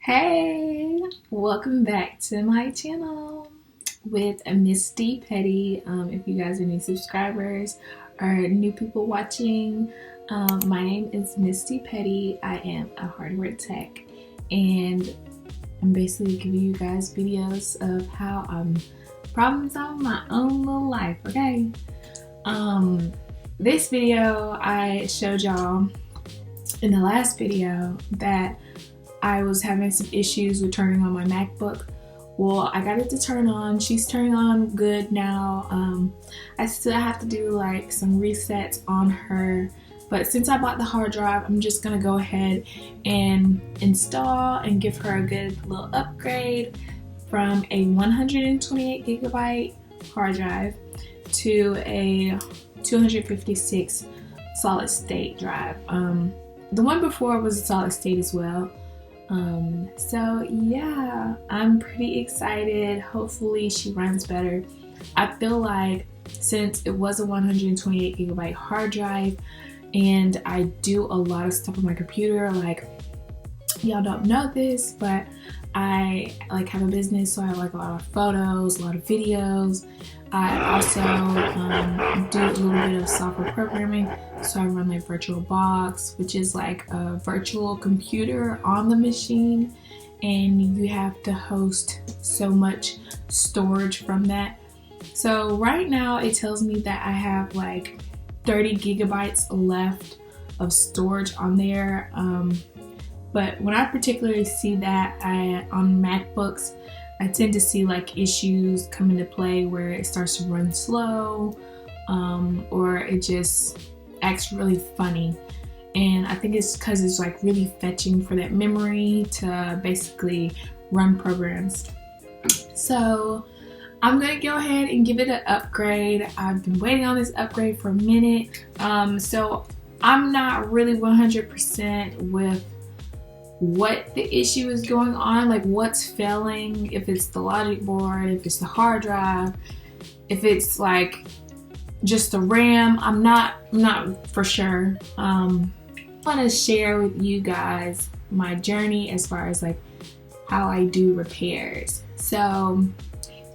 Hey, welcome back to my channel with Miss D Petty. If you guys are new subscribers or new people watching, my name is Miss D Petty. I am a hardware tech, and I'm basically giving you guys videos of how I'm problem solving my own little life. Okay. This video I showed y'all in the last video that I was having some issues with turning on my MacBook. Well, I got it to turn on. She's turning on good now. I still have to do like some resets on her, but since I bought the hard drive, I'm just gonna go ahead and install and give her a good little upgrade from a 128 gigabyte hard drive to a 256 solid state drive. The one before was a solid state as well. So yeah, I'm pretty excited. Hopefully she runs better. I feel like since it was a 128 gigabyte hard drive and I do a lot of stuff on my computer, like y'all don't know this, but I like have a business, so I have like a lot of photos, a lot of videos. I also do a little bit of software programming, so I run like VirtualBox, which is like a virtual computer on the machine, and you have to host so much storage from that. So right now it tells me that I have like 30 gigabytes left of storage on there, but when I particularly see that on MacBooks, I tend to see like issues come into play where it starts to run slow, or it just acts really funny. And I think it's because it's like really fetching for that memory to basically run programs. So I'm gonna go ahead and give it an upgrade. I've been waiting on this upgrade for a minute. So I'm not really 100% with what the issue is going on, like what's failing, if it's the logic board, if it's the hard drive, if it's like just the RAM. I'm not for sure. I want to share with you guys my journey as far as like how I do repairs. So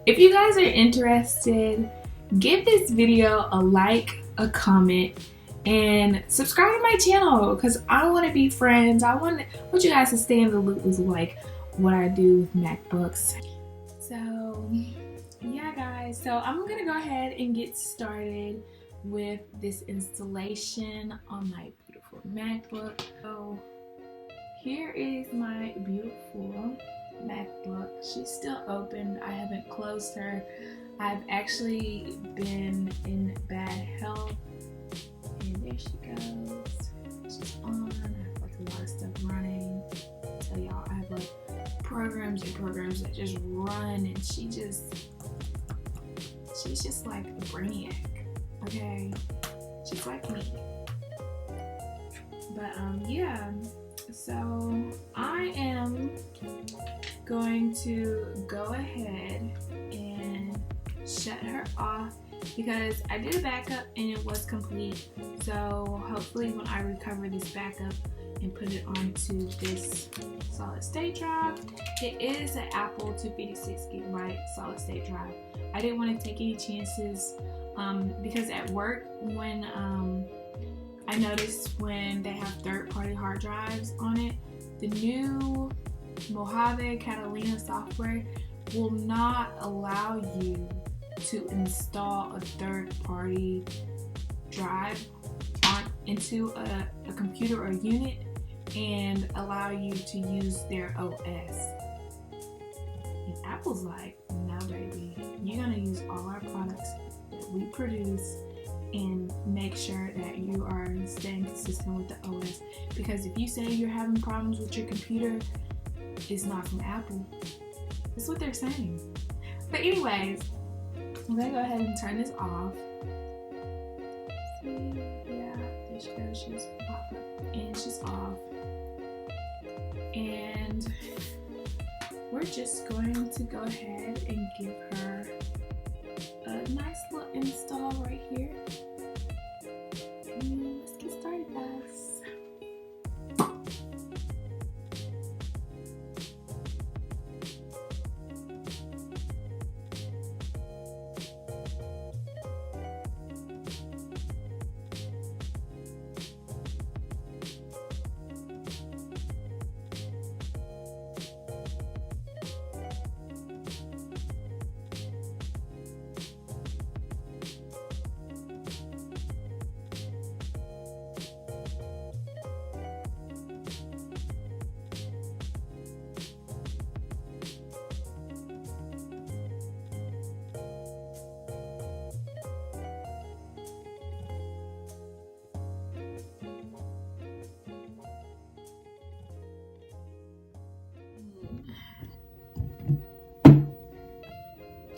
if you guys are interested, give this video a like, a comment, and subscribe to my channel because I want to be friends. I want you guys to stay in the loop with like what I do with MacBooks. So yeah guys, so I'm gonna go ahead and get started with this installation on my beautiful MacBook. So here is my beautiful MacBook. She's still open. I haven't closed her. I've actually been in bad health. And there she goes. She's on. I have like a lot of stuff running. So y'all, I have like programs and programs that just run, and she's just like a brainiac. Okay, she's like me. But yeah. So I am going to go ahead and shut her off, because I did a backup and it was complete. So hopefully when I recover this backup and put it onto this solid state drive, it is an Apple 256 gigabyte solid state drive. I didn't want to take any chances because at work, when I noticed when they have third-party hard drives on it, the new Mojave Catalina software will not allow you to install a third-party drive into a computer or unit and allow you to use their OS. And Apple's like, no baby, you're gonna use all our products that we produce and make sure that you are staying consistent with the OS, because if you say you're having problems with your computer, it's not from Apple. That's what they're saying. But anyways, I'm gonna go ahead and turn this off. See, yeah, there she goes. She's popped up and she's off. And we're just going to go ahead and give her a nice little install right here. And let's get started, guys.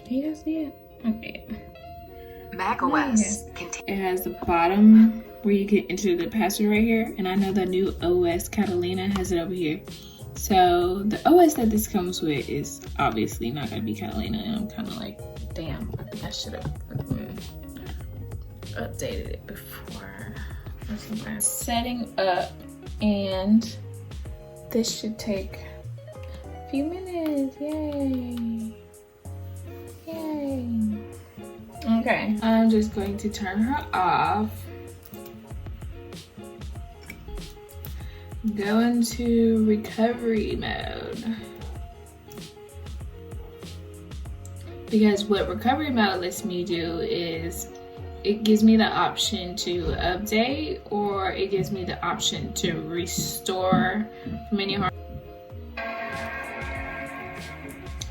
Can you guys see it? Okay. Mac OS. It has the bottom where you can enter the password right here, and I know the new OS Catalina has it over here. So the OS that this comes with is obviously not gonna be Catalina, and I'm kind of like, damn, I think I should have updated it before or something. Setting up, and this should take a few minutes. Yay! Yay! Okay, I'm just going to turn her off. Go into recovery mode. Because what recovery mode lets me do is it gives me the option to update, or it gives me the option to restore from any harm.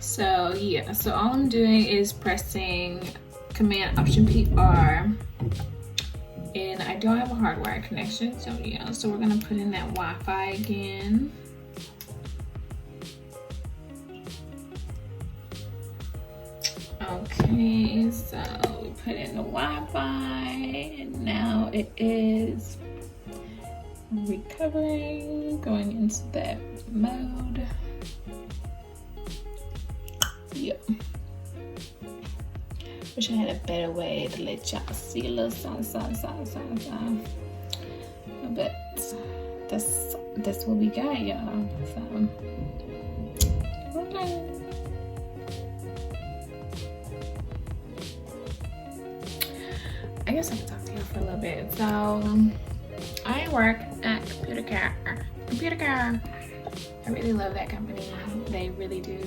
So yeah, so all I'm doing is pressing Command Option PR, and I don't have a hardwired connection, so yeah, so we're gonna put in that Wi-Fi again. Okay, so we put in the Wi-Fi, and now it is recovering, going into that mode. Yep. Wish I had a better way to let y'all see a little something. But that's what we got, y'all. So okay. I guess I can talk to y'all for a little bit. So I work at Computer Care. I really love that company. They really do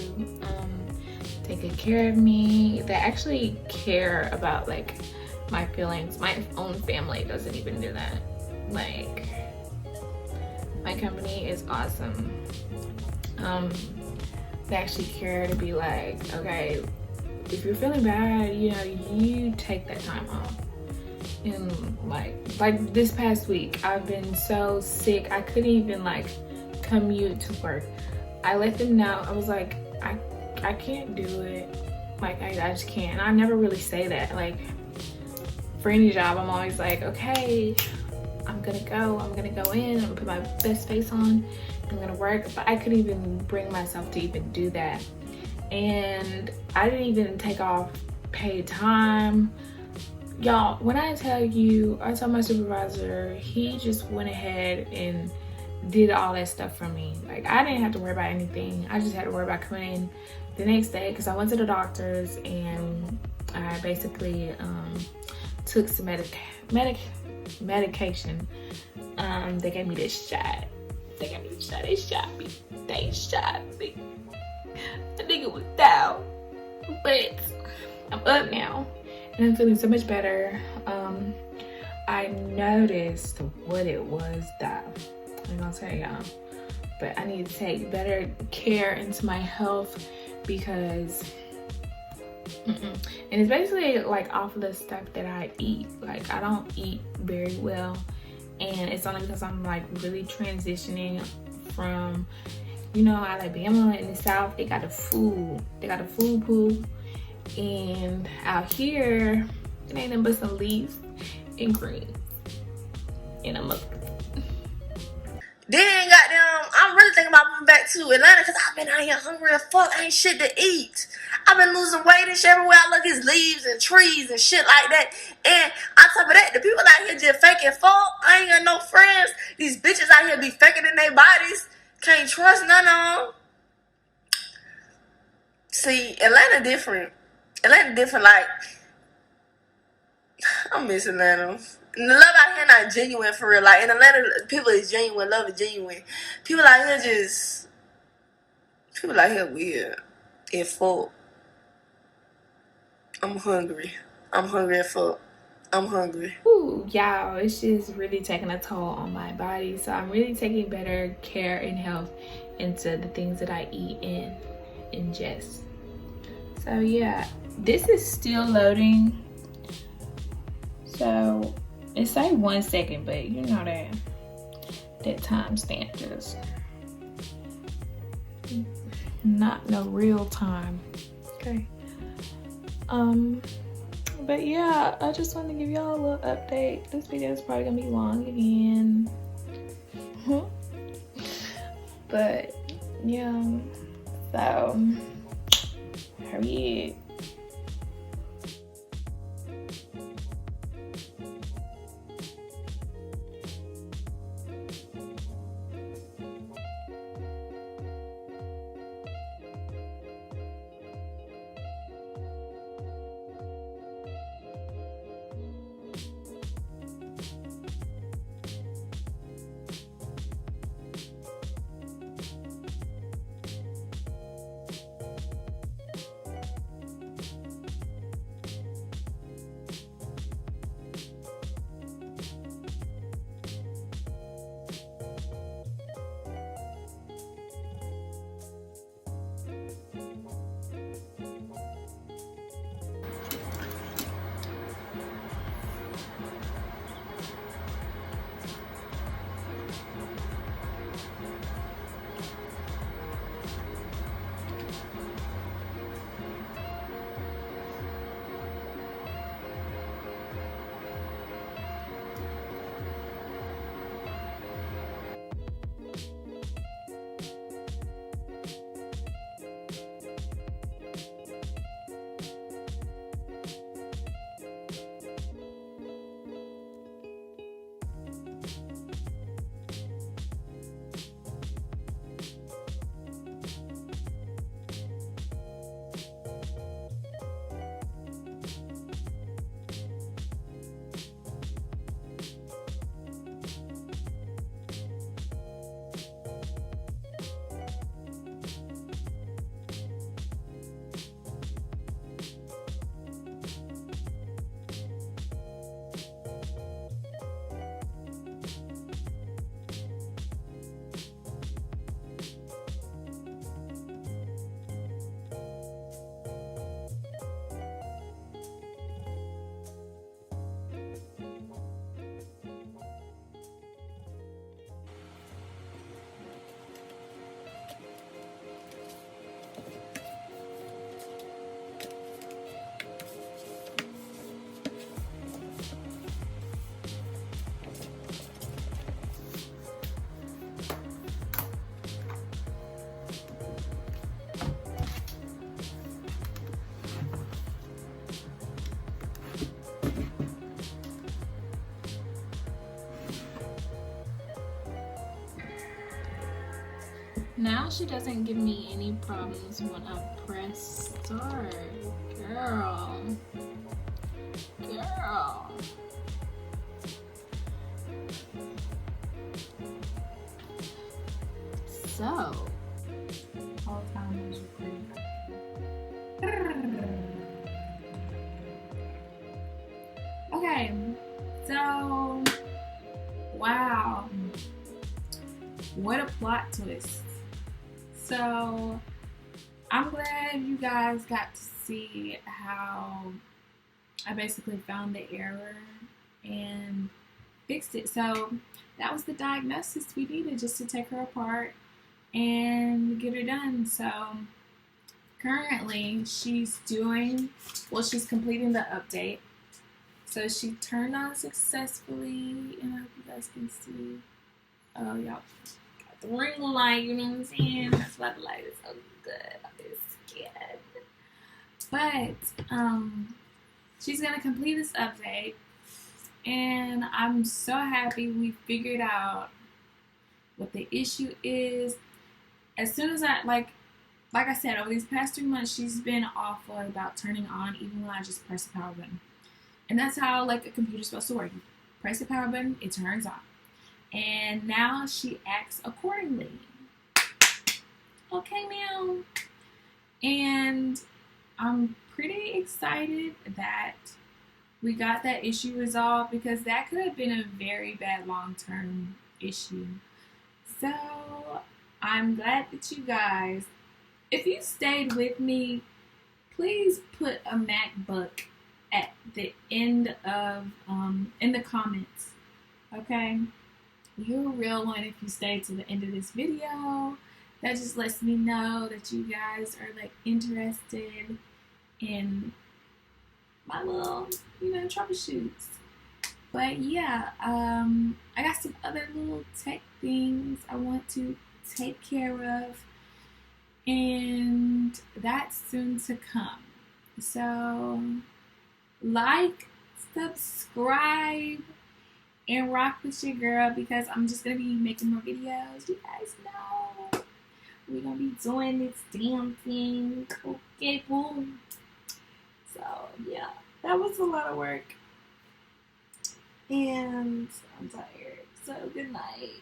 take good care of me. They actually care about like my feelings. My own family doesn't even do that. Like, my company is awesome. They actually care to be like, okay, if you're feeling bad, you know, you take that time off. And like this past week, I've been so sick, I couldn't even like commute to work. I let them know. I was like, I can't do it. Like, I just can't. And I never really say that. Like, for any job, I'm always like, okay, I'm gonna go in, I'm gonna put my best face on, I'm gonna work. But I couldn't even bring myself to even do that. And I didn't even take off paid time. Y'all, when I tell you, I told my supervisor, he just went ahead and did all that stuff for me. Like, I didn't have to worry about anything. I just had to worry about coming in the next day, because I went to the doctor's and I basically took some medication. They gave me this shot. They shot me. I think it was down, but I'm up now and I'm feeling so much better. I noticed what it was that I'm gonna tell y'all, but I need to take better care into my health, because and it's basically like off of the stuff that I eat. Like, I don't eat very well, and it's only because I'm like really transitioning from, you know, Alabama in the South, they got a food pool, and out here it ain't nothing but some leaves and greens, and I'm up. Then goddamn, I'm really thinking about moving back to Atlanta, because I've been out here hungry as fuck. I ain't shit to eat. I've been losing weight and shit. Everywhere I look is leaves and trees and shit like that. And on top of that, the people out here just faking fuck. I ain't got no friends. These bitches out here be faking in their bodies. Can't trust none of them. See, Atlanta different. Like, I miss Atlanta. The love out here not genuine for real. Like, in Atlanta, people is genuine. Love is genuine. People out here weird. And fuck. I'm hungry. I'm hungry as fuck. I'm hungry. Ooh, y'all, it's just really taking a toll on my body. So I'm really taking better care and health into the things that I eat and ingest. So yeah, this is still loading. So it's like 1 second, but you know that timestamp just not no real time. Okay. But yeah, I just wanted to give y'all a little update. This video is probably gonna be long again. But yeah, so hurry up. Now she doesn't give me any problems when I press start. Girl. So, all time is okay, so wow, what a plot twist. So I'm glad you guys got to see how I basically found the error and fixed it. So that was the diagnosis we needed, just to take her apart and get her done. So currently she's completing the update. So she turned on successfully, and I hope you guys can see. Oh, y'all got the ring light, you know what I'm saying? That's why the light is so good on this skin. But she's gonna complete this update, and I'm so happy we figured out what the issue is. As soon as like I said, over these past 3 months, she's been awful about turning on, even when I just press the power button. And that's how like a computer's supposed to work. You press the power button, it turns on. And now she acts accordingly. Okay, ma'am. And I'm pretty excited that we got that issue resolved, because that could have been a very bad long-term issue. So I'm glad that you guys, if you stayed with me, please put a MacBook at the end of in the comments. Okay, you're a real one if you stay to the end of this video. That just lets me know that you guys are like interested in my little, troubleshoots. But yeah, I got some other little tech things I want to take care of, and that's soon to come. So, like, subscribe, and rock with your girl, because I'm just gonna be making more videos. You guys know we're gonna be doing this damn thing. Okay, boom. So yeah, that was a lot of work, and I'm tired. So good night.